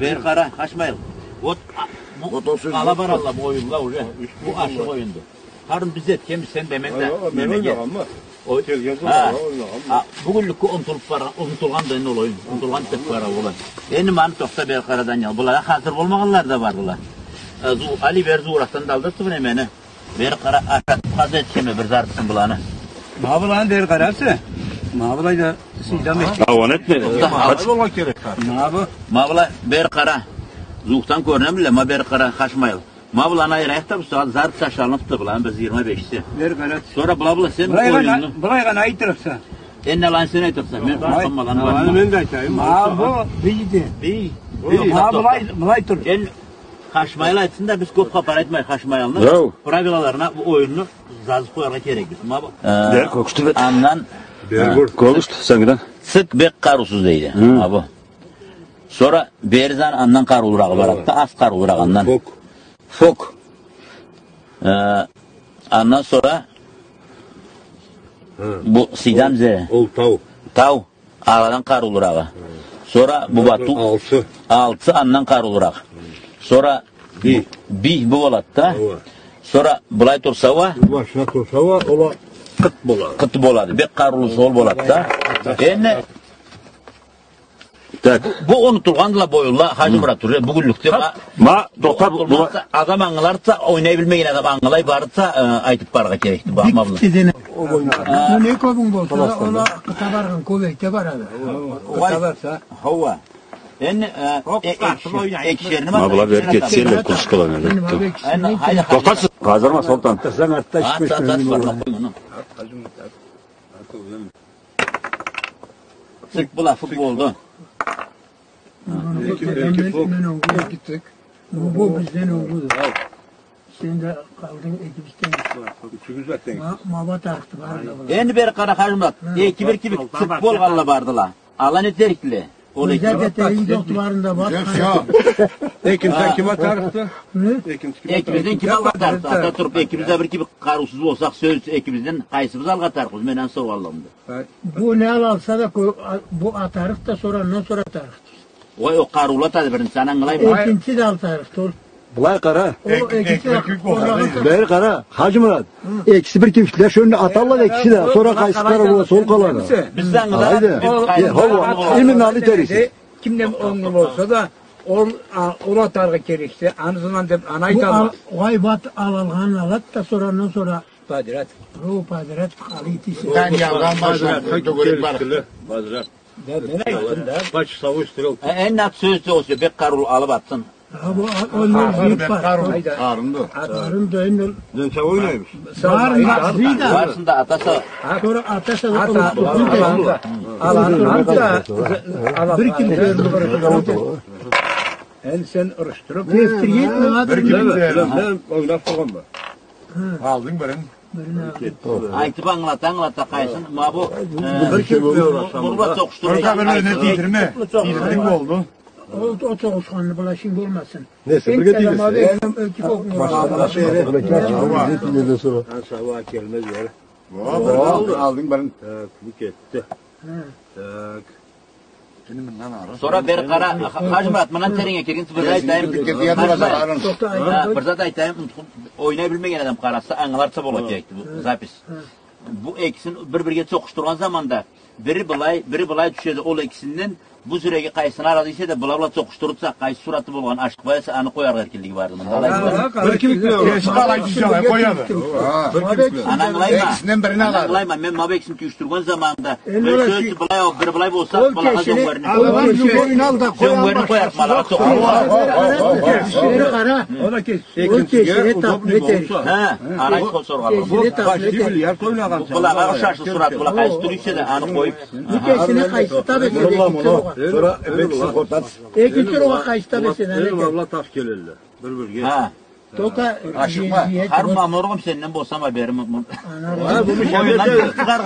Ver kara, kaçmayalım. Bu alabar Allah bu oyunla oraya. Bu aşık oyundu. Harun biz etken sen demen de. Bugünlükü unutulgan da ne oyun. Unutulgan tek para olan. Endi mani tokta ver karadan ya. Bulara hazır olmaganlar da vardılar. Ali Berzi uğraktan daldırsı bunu emeni. Ver kara aşat kazı etkemi bir zartısın bulanı. Mağbulan ver karası. Mağbulay da sidam et. Avan etme. Hadi olmak gerek. Mağbula ver kara. Zuhtan görünemle ma ver kara kaçmayıl. Mağbulana ayırayakta bu saat zart taşlanıptı bulan biz 25'ti. Ver karası. Sonra bula sen oyununu. Buraya aytırıpsa. Enne lan sen aytırsan. Ben başlamadan var. Ben de aytayım. Mağbu bildi. Mağbulay tur. En kaçmayla etsin de biz köp kapar etmeyi kaçmayalını. Pravilalarına bu oyunu yazıp koyarga gerekir. Der kokuştu bet. Andan Kokuştu sanıdan. sık bek karusuz deydi. Abi. Sonra berizan andan karulurağı baraktı. Az karulurağı andan. Fok. Ondan sonra bu sidamze. Tav. Aradan karulurağı. Sonra bu batu. Altı andan karulurağı. Sonra bir bu olatta. Sonra bulay tursava. Başına tursava ola kıt boladı. Kıt boladı. Bek karulu sol bolatta. Enne bu unutulganla boyulla Hacı Murat Turre bugünlükte doktor bu adam anılarsa oynayabilmeyen adam anılay varsa aytıp barga gerekti. Bakma bunu. Bu ne kopun bolsa ola kıta bargın kuvvete barada. Kıta varsa hava. Enne ekşerini mi? Mabla ver geçseyle kuşkalanıyor. Doktor kazarma sultan. Sen hatta içmiş. Sık bula futboldu. Ben okula gittik. Bu bizden okudu. Sen de kaldın ekibisten. Mava tarıktı barada. Endi beri kara Hacı Ekibir gibi futbol galla bardılar. Alan eterikli. Özellikle terin doktorlarında bak. Ekim sen kime tarıktı? Ekibizden kime algatarız? Ata turup ekibizde bir gibi karusuz olsak söz ekibizden kaysımız algatarız. Menen soğallımdı. Bu ne alalsa da bu atarık da ondan sonra atarık. O karula tadı birini sen anlayayım. İkinci de atarık. Bulay kara. O ikinci de Ver kara. Hacı Murat. Eksi bir kimseler şöyle atarlar ekşi de sonra kaysıklara sol kalanı. Bizden Haydi. Hava. İlmin alı terisi. Kimden 10 yıl olsa da ola targa gerekse anızından da anayt alma. Vay bat alalgan alat da ondan sonra Badirat. ruh padirat kalitisi. Ben yavran başlar. Bazılar. Ne aytın da? Baş savuşturul. En net sözde olsa bek karul alıp atsın. Bu onlar büyük var. Ağrındı. Atarın da enel. Zence oynaymış. Var vida. Varsın da atasa. Sonra ateşe de Bir kimse en sen ırıştırıp Kestir yetme adır. Ben oynap falan mı? Aldın benim. Aytıp anlata kaysın. Ma bu. Bir kim uğraşan. Murbat sokuşturacak. Orada böyle ne değdirme? Değdirdik mi oldu? O çalışkanlı bulaşın olmasın. Neyse bir getiririz. Benim ölçü kokmuyor. Sabah gelmez ya. Aldın benim. Bu gitti. Sonra beri kara Hacı Murat bana terine kirgin Fırzat aytayım oynayabilmeyen adam kararsa anılarsa olacaktı bu zapis. Bu eksin birbirine sokuşturgan zamanda biri bulay düşedi ol ekisinden bu süregi kaysını aradıysa da bulavla sokuşturursa kaysı suratı bulgan aşk bayası anı koyar erkilliği vardı. Bir kimlikle koyadı. Ananlayma men mabe eksin tüyüştürgen zamanında bir söz bulay bolsa bulağa zöngverini koyar malağa O da kes. O kesine tap ne terik. Anayı sorgalım. Bulağa şarşı surat bulağa kaysı tüyüşse de anı koyup Bu kesine kayısı tabi edecek. Sonra emeksin kortat. İkinci roğa kayısı tabi edecek. Allah taş gelirler. Bir. Toka Harun mamurgum senden bolsam haberim. Ana. Oyundan çıkar.